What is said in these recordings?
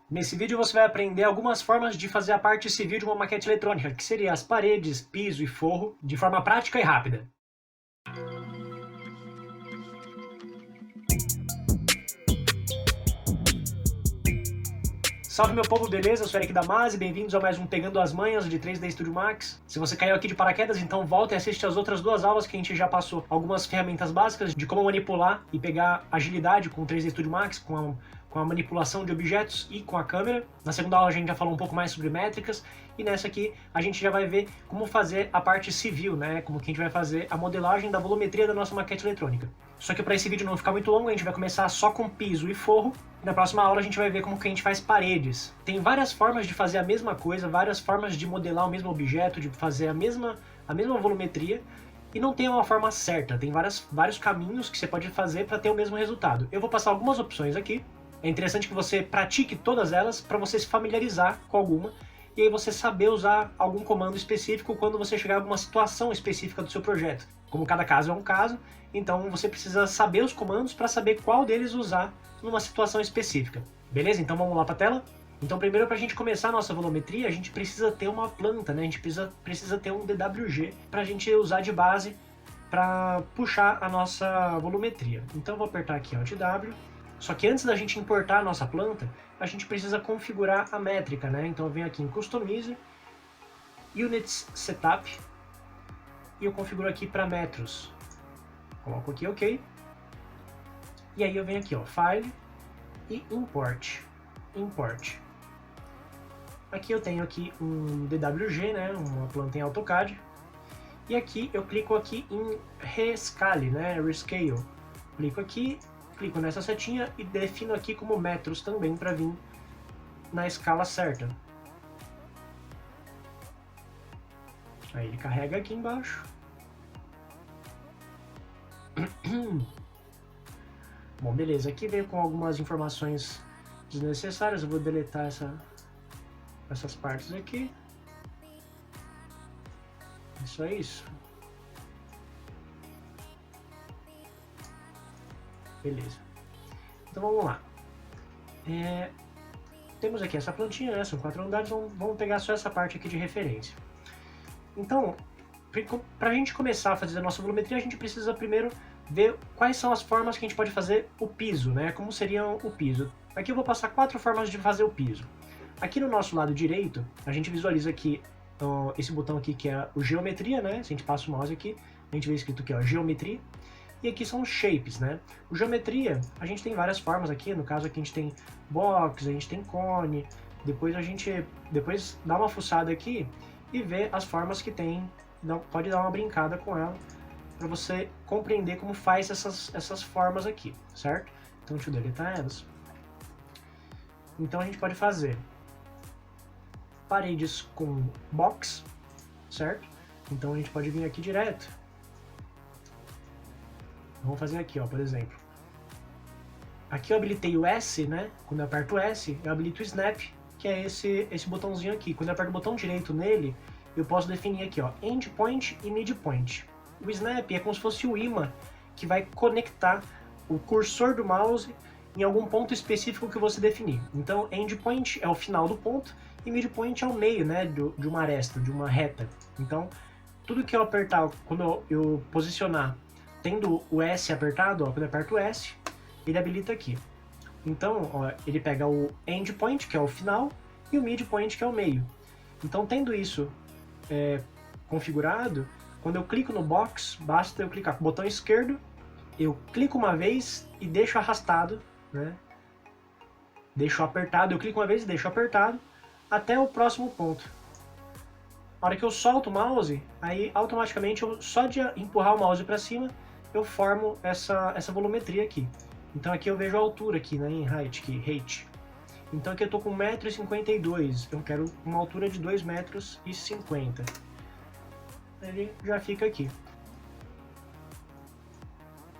Nesse vídeo você vai aprender algumas formas de fazer a parte civil de uma maquete eletrônica, que seria as paredes, piso e forro, de forma prática e rápida. Salve meu povo, beleza? Eu sou Eric Damasio, bem-vindos a mais um Pegando as Manhas de 3D Studio Max. Se você caiu aqui de paraquedas, então volta e assiste as outras duas aulas que a gente já passou algumas ferramentas básicas de como manipular e pegar agilidade com o 3D Studio Max, com a manipulação de objetos e com a câmera. Na segunda aula a gente já falou um pouco mais sobre métricas e nessa aqui a gente já vai ver como fazer a parte civil, né? Como que a gente vai fazer a modelagem da volumetria da nossa maquete eletrônica. Só que para esse vídeo não ficar muito longo, a gente vai começar só com piso e forro. Na próxima aula a gente vai ver como que a gente faz paredes. Tem várias formas de fazer a mesma coisa, várias formas de modelar o mesmo objeto, de fazer a mesma volumetria, e não tem uma forma certa, tem vários caminhos que você pode fazer para ter o mesmo resultado. Eu vou passar algumas opções aqui. É interessante que você pratique todas elas para você se familiarizar com alguma e aí você saber usar algum comando específico quando você chegar a alguma situação específica do seu projeto. Como cada caso é um caso, então você precisa saber os comandos para saber qual deles usar numa situação específica. Beleza? Então vamos lá para a tela? Então primeiro, para a gente começar a nossa volumetria, a gente precisa ter uma planta, né? A gente precisa ter um DWG para a gente usar de base para puxar a nossa volumetria. Então eu vou apertar aqui Alt W. Só que antes da gente importar a nossa planta, a gente precisa configurar a métrica, né? Então eu venho aqui em Customize, Units Setup, e eu configuro aqui para metros. Coloco aqui OK. E aí eu venho aqui, ó, File e Import. Import. Aqui eu tenho aqui um DWG, né? Uma planta em AutoCAD. E aqui eu clico aqui em Rescale, né? Rescale. Clico aqui. Clico nessa setinha e defino aqui como metros também para vir na escala certa. Aí ele carrega aqui embaixo. Bom, beleza. Aqui veio com algumas informações desnecessárias. Eu vou deletar essas partes aqui. Isso é isso. Beleza. Então vamos lá. Temos aqui essa plantinha, né? São 4 andares, vamos pegar só essa parte aqui de referência. Então, para a gente começar a fazer a nossa volumetria, a gente precisa primeiro ver quais são as formas que a gente pode fazer o piso, né? Como seria o piso. Aqui eu vou passar 4 formas de fazer o piso. Aqui no nosso lado direito, a gente visualiza aqui esse botão aqui que é o Geometria, né? Se a gente passa o mouse aqui, a gente vê escrito aqui, ó, Geometria. E aqui são os shapes, né? O geometria, a gente tem várias formas aqui, no caso aqui a gente tem box, a gente tem cone, depois dá uma fuçada aqui e vê as formas que tem, pode dar uma brincada com ela, para você compreender como faz essas formas aqui, certo? Então deixa eu deletar elas. Então a gente pode fazer paredes com box, certo? Então a gente pode vir aqui direto. Vamos fazer aqui, ó, por exemplo. Aqui eu habilitei o S, né? Quando eu aperto o S, eu habilito o Snap, que é esse botãozinho aqui. Quando eu aperto o botão direito nele, eu posso definir aqui, ó, Endpoint e Midpoint. O Snap é como se fosse o imã que vai conectar o cursor do mouse em algum ponto específico que você definir. Então, Endpoint é o final do ponto e Midpoint é o meio, né, de uma aresta, de uma reta. Então, tudo que eu apertar, quando eu posicionar tendo o S apertado, ó, quando eu aperto o S, ele habilita aqui. Então, ó, ele pega o endpoint, que é o final, e o midpoint, que é o meio. Então, tendo isso configurado, quando eu clico no box, basta eu clicar com o botão esquerdo, eu clico uma vez e deixo arrastado, né? Deixo apertado, eu clico uma vez e deixo apertado, até o próximo ponto. Na hora que eu solto o mouse, aí automaticamente, só de empurrar o mouse para cima, eu formo essa volumetria aqui. Então aqui eu vejo a altura aqui, né, em height. Então aqui eu tô com 1,52 m, eu quero uma altura de 2,50 m. Ele já fica aqui.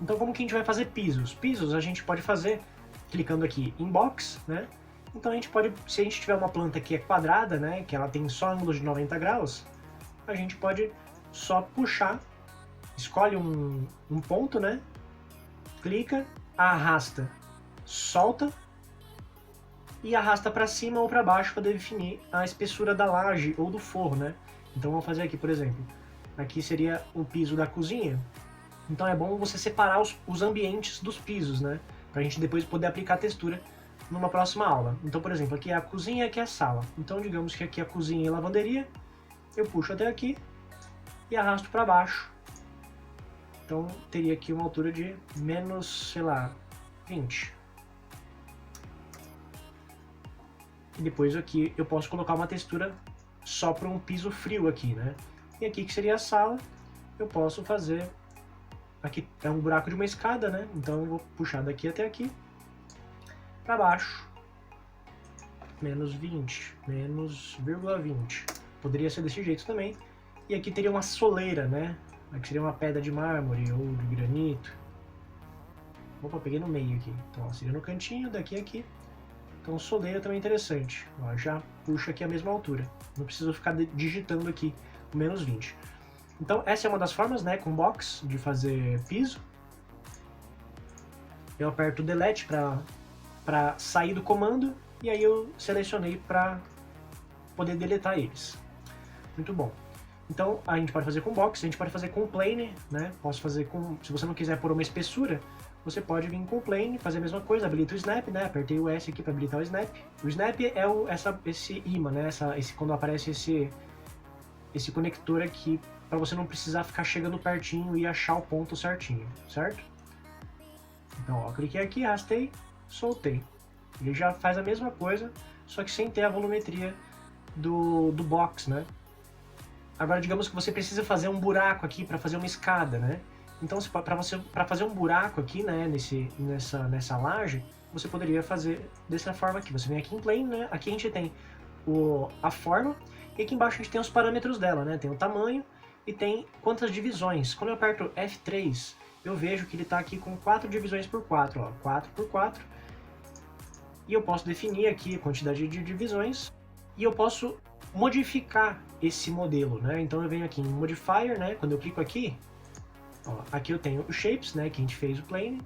Então como que a gente vai fazer pisos? Pisos a gente pode fazer clicando aqui em box, né? Então a gente pode, se a gente tiver uma planta que é quadrada, né, que ela tem só ângulos de 90 graus, a gente pode só puxar, escolhe um ponto, né, clica, arrasta, solta e arrasta para cima ou para baixo para definir a espessura da laje ou do forro, né? Então vamos fazer aqui, por exemplo, aqui seria o piso da cozinha. Então é bom você separar os ambientes dos pisos, né? Pra gente depois poder aplicar a textura numa próxima aula. Então, por exemplo, aqui é a cozinha e aqui é a sala. Então, digamos que aqui é a cozinha e a lavanderia. Eu puxo até aqui e arrasto para baixo. Então, teria aqui uma altura de menos, sei lá, 20. E depois aqui eu posso colocar uma textura só para um piso frio aqui, né? E aqui que seria a sala, eu posso fazer... Aqui é um buraco de uma escada, né? Então eu vou puxar daqui até aqui, para baixo, menos 20, menos 0,20. Poderia ser desse jeito também. E aqui teria uma soleira, né? Aqui seria uma pedra de mármore ou de granito. Opa, peguei no meio aqui. Então ó, seria no cantinho, daqui a aqui. Então soleira também é interessante. Ó, já puxa aqui a mesma altura. Não preciso ficar digitando aqui o menos 20. Então essa é uma das formas, né, com box, de fazer piso. Eu aperto Delete para sair do comando e aí eu selecionei para poder deletar eles. Muito bom. Então a gente pode fazer com box, a gente pode fazer com plane, né? Posso fazer com, se você não quiser pôr uma espessura, você pode vir com plane, fazer a mesma coisa, habilita o snap, né? Apertei o S aqui para habilitar o snap. O snap é esse imã, né? Quando aparece esse conector aqui, para você não precisar ficar chegando pertinho e achar o ponto certinho, certo? Então, ó, cliquei aqui, arrastei, soltei. Ele já faz a mesma coisa, só que sem ter a volumetria do box, né? Agora, digamos que você precisa fazer um buraco aqui para fazer uma escada, né? Então, para fazer um buraco aqui, né, nessa laje, você poderia fazer dessa forma aqui. Você vem aqui em plane, né? Aqui a gente tem a forma, e aqui embaixo a gente tem os parâmetros dela, né? Tem o tamanho e tem quantas divisões. Quando eu aperto F3, eu vejo que ele está aqui com 4 divisões por 4, ó, 4 por 4. E eu posso definir aqui a quantidade de divisões e eu posso modificar esse modelo, né? Então eu venho aqui em Modifier, né? Quando eu clico aqui, ó, aqui eu tenho o Shapes, né? Que a gente fez o Plane.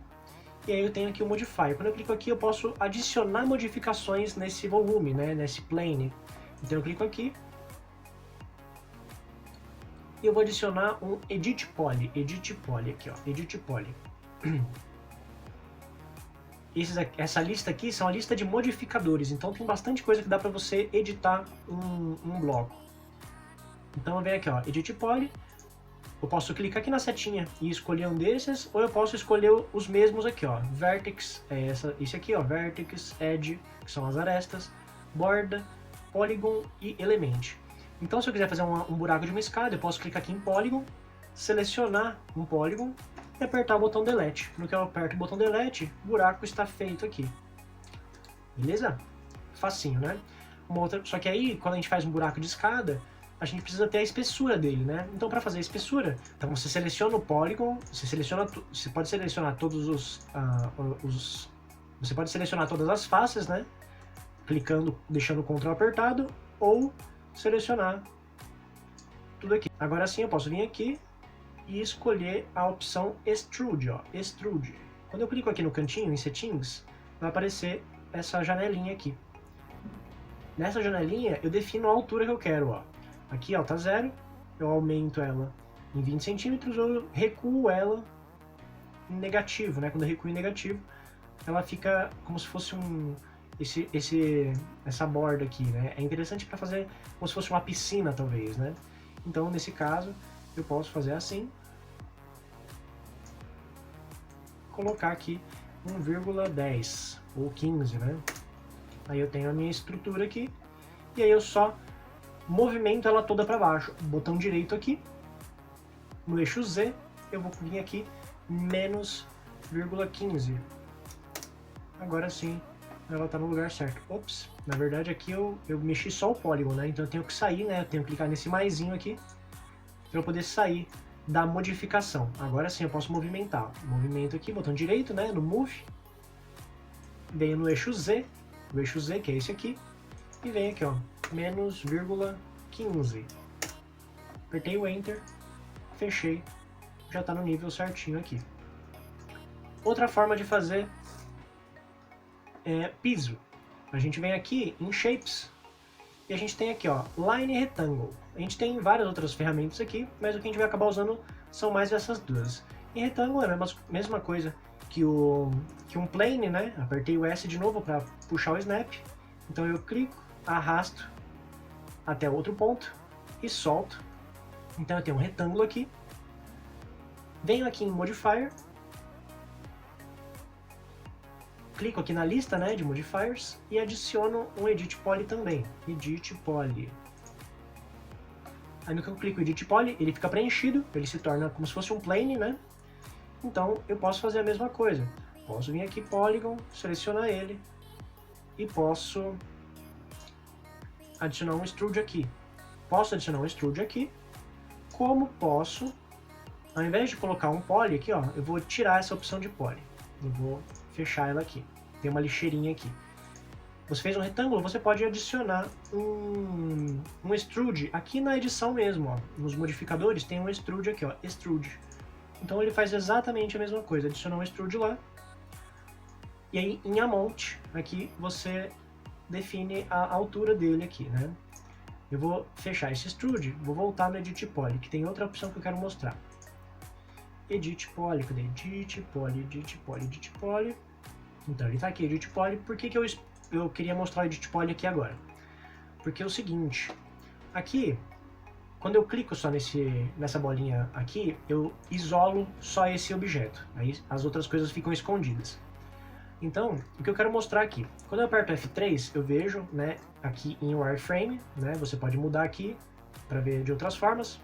E aí eu tenho aqui o Modifier. Quando eu clico aqui, eu posso adicionar modificações nesse volume, né? Nesse Plane. Então eu clico aqui. E eu vou adicionar um Edit Poly aqui, ó, Edit Poly. Essa lista aqui são a lista de modificadores, então tem bastante coisa que dá para você editar um bloco. Então eu venho aqui, ó, Edit Poly, eu posso clicar aqui na setinha e escolher um desses, ou eu posso escolher os mesmos aqui, ó, Vertex, esse aqui, ó, Vertex, Edge, que são as arestas, Borda, Polygon e Element. Então, se eu quiser fazer um buraco de uma escada, eu posso clicar aqui em Polygon, selecionar um Polygon e apertar o botão Delete. No que eu aperto o botão Delete, o buraco está feito aqui. Beleza? Facinho, né? Só que aí, quando a gente faz um buraco de escada, a gente precisa ter a espessura dele, né? Então, para fazer a espessura, então você seleciona o Polygon, você pode selecionar todos você pode selecionar todas as faces, né? Clicando, deixando o Ctrl apertado, ou selecionar tudo aqui. Agora sim eu posso vir aqui e escolher a opção Extrude, ó, Extrude. Quando eu clico aqui no cantinho em Settings, vai aparecer essa janelinha aqui. Nessa janelinha eu defino a altura que eu quero, ó. Aqui, ó, tá 0, eu aumento ela em 20 centímetros, ou eu recuo ela em negativo, né? Quando eu recuo em negativo, ela fica como se fosse essa borda aqui, né? É interessante para fazer como se fosse uma piscina, talvez, né? Então, nesse caso, eu posso fazer assim. Colocar aqui 1,10 ou 15, né? Aí eu tenho a minha estrutura aqui. E aí eu só movimento ela toda para baixo. Botão direito aqui. No eixo Z, eu vou vir aqui menos 0,15. Agora sim, ela tá no lugar certo. Ops, na verdade aqui eu mexi só o polígono, né? Então eu tenho que sair, né? Eu tenho que clicar nesse maisinho aqui para eu poder sair da modificação. Agora sim eu posso movimentar. Movimento aqui, botão direito, né? No Move. Venho no eixo Z, o eixo Z, que é esse aqui. E venho aqui, ó, menos 0,15. Apertei o Enter, fechei. Já tá no nível certinho aqui. Outra forma de fazer piso. a gente vem aqui em Shapes e a gente tem aqui, ó, Line Rectangle. A gente tem várias outras ferramentas aqui, mas o que a gente vai acabar usando são mais essas duas. Em Rectangle é a mesma coisa que um Plane, né? Apertei o S de novo para puxar o Snap. Então eu clico, arrasto até outro ponto e solto. Então eu tenho um retângulo aqui. Venho aqui em Modifier. Clico aqui na lista, né, de modifiers e adiciono um Edit Poly também. Edit Poly. Aí no que eu clico Edit Poly, ele fica preenchido, ele se torna como se fosse um plane, né? Então eu posso fazer a mesma coisa. Posso vir aqui Polygon, selecionar ele e posso adicionar um extrude aqui. Posso adicionar um extrude aqui, como posso, ao invés de colocar um poly aqui, ó, eu vou tirar essa opção de poly. Eu vou fechar ela aqui. Tem uma lixeirinha aqui. Você fez um retângulo, você pode adicionar um extrude aqui na edição mesmo, ó. Nos modificadores tem um extrude aqui, ó, extrude. Então ele faz exatamente a mesma coisa, adicionar um extrude lá. E aí em Amount, aqui você define a altura dele aqui, né? Eu vou fechar esse extrude, vou voltar no Edit Poly, que tem outra opção que eu quero mostrar. Edit Poly, cadê? Edit Poly, Edit Poly, Edit Poly. Então ele tá aqui, Edit Poly. Por que eu queria mostrar o Edit Poly aqui agora? Porque é o seguinte, aqui, quando eu clico só nessa bolinha aqui, eu isolo só esse objeto. Aí as outras coisas ficam escondidas. Então, o que eu quero mostrar aqui, quando eu aperto F3, eu vejo, né, aqui em Wireframe, né, você pode mudar aqui para ver de outras formas.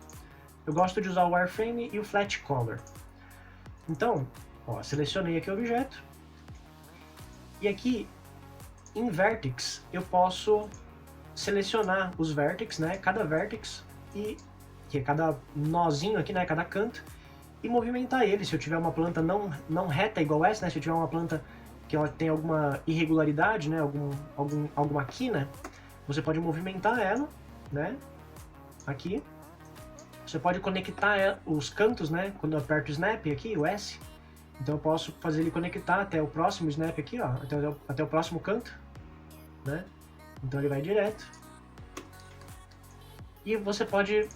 Eu gosto de usar o Wireframe e o Flat Color. Então, ó, selecionei aqui o objeto. E aqui, em Vertex, eu posso selecionar os Vertex, né, cada Vertex, que é cada nozinho aqui, né, cada canto, e movimentar ele. Se eu tiver uma planta não reta igual essa, né, se eu tiver uma planta que ela tem alguma irregularidade, né, alguma quina, você pode movimentar ela, né, aqui. Você pode conectar os cantos, né, quando eu aperto o Snap aqui, o S. Então eu posso fazer ele conectar até o próximo Snap aqui, ó, até o próximo canto, né. Então ele vai direto. E você pode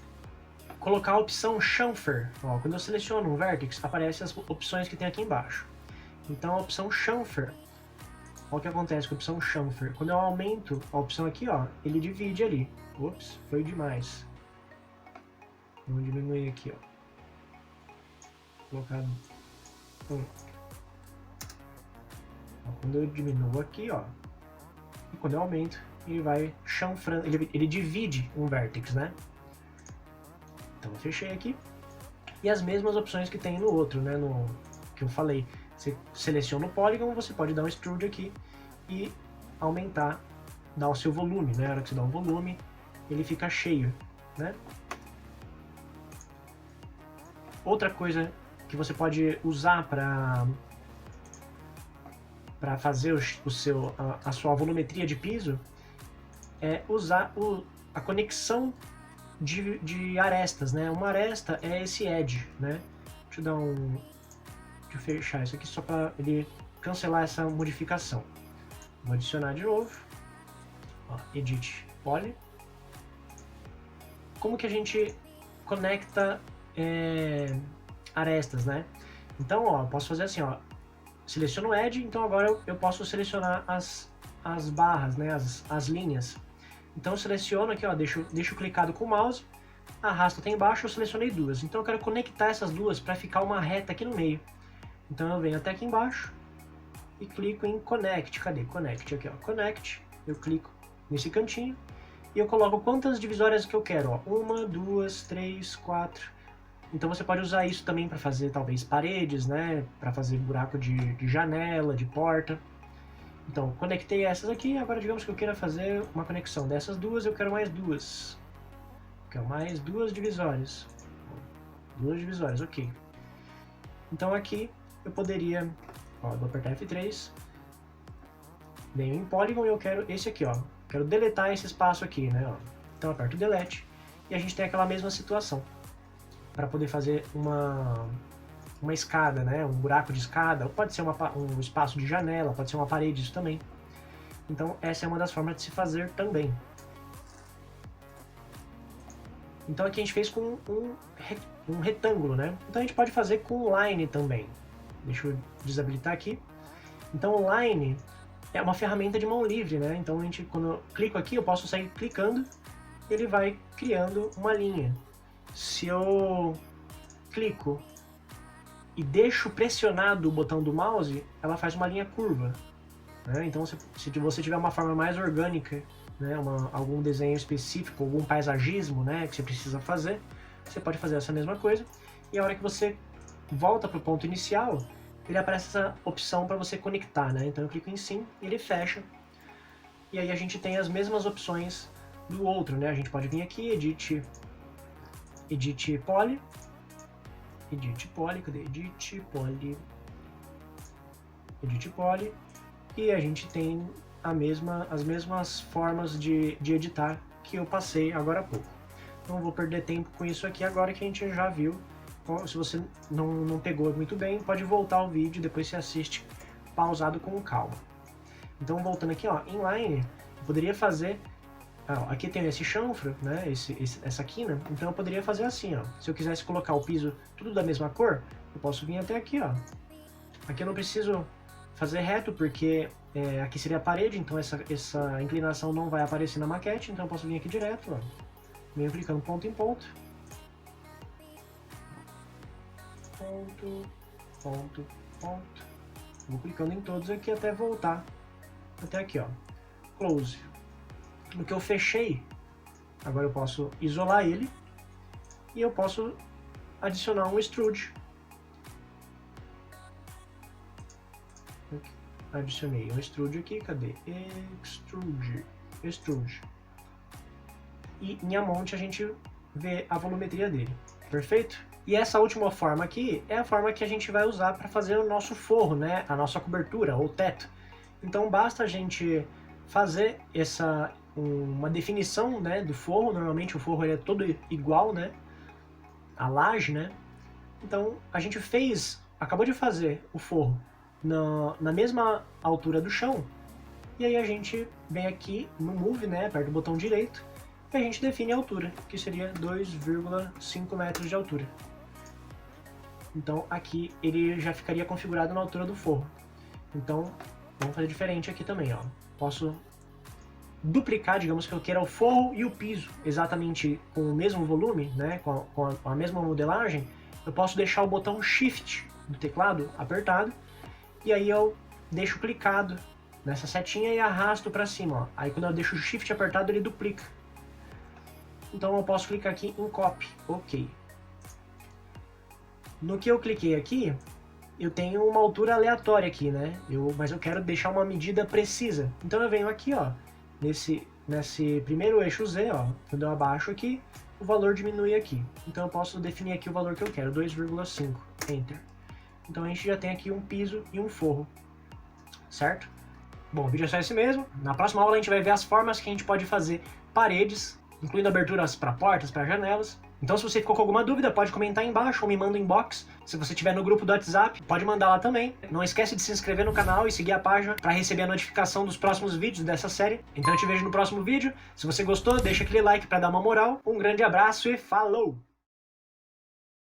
colocar a opção Chamfer. Ó, quando eu seleciono um Vertex, aparecem as opções que tem aqui embaixo. Então a opção Chamfer, olha o que acontece com a opção Chamfer. Quando eu aumento a opção aqui, ó, ele divide ali. Ops, foi demais. Vamos diminuir aqui, ó. Vou colocar 1. Quando eu diminuo aqui, ó, e quando eu aumento, ele vai chanfrando, ele divide um vértex, né? Então eu fechei aqui. E as mesmas opções que tem no outro, né? No que eu falei. Você seleciona o Polygon, você pode dar um extrude aqui e aumentar, dar o seu volume, né? Na hora que você dá um volume, ele fica cheio, né? Outra coisa que você pode usar para fazer a sua volumetria de piso é usar a conexão de arestas, né? Uma aresta é esse edge, né? Deixa eu fechar isso aqui só para ele cancelar essa modificação. Vou adicionar de novo. Ó, Edit Poly. Como que a gente conecta arestas, né? Então, ó, eu posso fazer assim, ó. Seleciono o Edge, então agora eu posso selecionar as barras, né? As linhas. Então eu seleciono aqui, ó, deixo clicado com o mouse, arrasto até embaixo, eu selecionei duas. Então eu quero conectar essas duas para ficar uma reta aqui no meio. Então eu venho até aqui embaixo e clico em Connect. Cadê? Connect aqui, ó. Connect. Eu clico nesse cantinho e eu coloco quantas divisórias que eu quero, ó. 1, 2, 3, 4. Então você pode usar isso também para fazer talvez paredes, né? Para fazer buraco de janela, de porta. Então, conectei essas aqui, agora digamos que eu queira fazer uma conexão dessas duas, eu quero mais duas. Quero mais duas divisórias. Duas divisórias, ok. Então aqui eu poderia, ó, eu vou apertar F3, venho em Polygon e eu quero esse aqui, ó. Quero deletar esse espaço aqui, né, ó. Então eu aperto Delete e a gente tem aquela mesma situação. Para poder fazer uma escada, né, um buraco de escada, ou pode ser um espaço de janela, pode ser uma parede, isso também. Então essa é uma das formas de se fazer também. Então aqui a gente fez com um retângulo, né? Então a gente pode fazer com line também. Deixa eu desabilitar aqui. Então o line é uma ferramenta de mão livre, né? Então quando eu clico aqui, eu posso sair clicando, ele vai criando uma linha. Se eu clico e deixo pressionado o botão do mouse, ela faz uma linha curva, né? Então se você tiver uma forma mais orgânica, né, algum desenho específico, algum paisagismo, né, que você precisa fazer, você pode fazer essa mesma coisa, e a hora que você volta para o ponto inicial, ele aparece essa opção para você conectar, né? Então eu clico em sim, ele fecha, e aí a gente tem as mesmas opções do outro, né? A gente pode vir aqui, edit poly, cadê? Edit poly, e a gente tem as mesmas formas de editar que eu passei agora há pouco. Não vou perder tempo com isso aqui agora que a gente já viu. Então, se você não pegou muito bem, pode voltar ao vídeo, depois você assiste pausado com calma. Então voltando aqui, ó, inline, eu poderia fazer, aqui tem esse chanfro, né, essa quina, então eu poderia fazer assim, ó, se eu quisesse colocar o piso tudo da mesma cor, eu posso vir até aqui, ó. Aqui eu não preciso fazer reto, porque aqui seria a parede, então essa inclinação não vai aparecer na maquete, então eu posso vir aqui direto, ó. Venho clicando ponto em ponto. Ponto. Vou clicando em todos aqui até voltar até aqui, ó. Close. No que eu fechei, agora eu posso isolar ele e eu posso adicionar um extrude. Adicionei um extrude aqui, cadê? Extrude. E em amount a gente vê a volumetria dele, perfeito? E essa última forma aqui é a forma que a gente vai usar para fazer o nosso forro, né? A nossa cobertura, ou teto. Então basta a gente fazer uma definição, né, do forro. Normalmente o forro ele é todo igual, né? A laje, né? Então a gente acabou de fazer o forro na mesma altura do chão, e aí a gente vem aqui no Move, né, aperta o botão direito, e a gente define a altura, que seria 2,5 metros de altura. Então aqui ele já ficaria configurado na altura do forro. Então vamos fazer diferente aqui também, ó. Posso duplicar, digamos que eu queira o forro e o piso exatamente com o mesmo volume, né, com a mesma modelagem. Eu posso deixar o botão Shift do teclado apertado, e aí eu deixo clicado nessa setinha e arrasto para cima, ó. Aí quando eu deixo o Shift apertado, ele duplica. Então eu posso clicar aqui em Copy, OK. No que eu cliquei aqui, eu tenho uma altura aleatória aqui, né? Mas eu quero deixar uma medida precisa. Então eu venho aqui, ó, nesse primeiro eixo Z, ó, quando eu abaixo aqui, o valor diminui aqui. Então eu posso definir aqui o valor que eu quero, 2,5, Enter. Então a gente já tem aqui um piso e um forro, certo? Bom, o vídeo é só esse mesmo. Na próxima aula a gente vai ver as formas que a gente pode fazer paredes, incluindo aberturas para portas, para janelas. Então se você ficou com alguma dúvida, pode comentar aí embaixo ou me manda um inbox. Se você estiver no grupo do WhatsApp, pode mandar lá também. Não esquece de se inscrever no canal e seguir a página para receber a notificação dos próximos vídeos dessa série. Então eu te vejo no próximo vídeo. Se você gostou, deixa aquele like para dar uma moral. Um grande abraço e falou!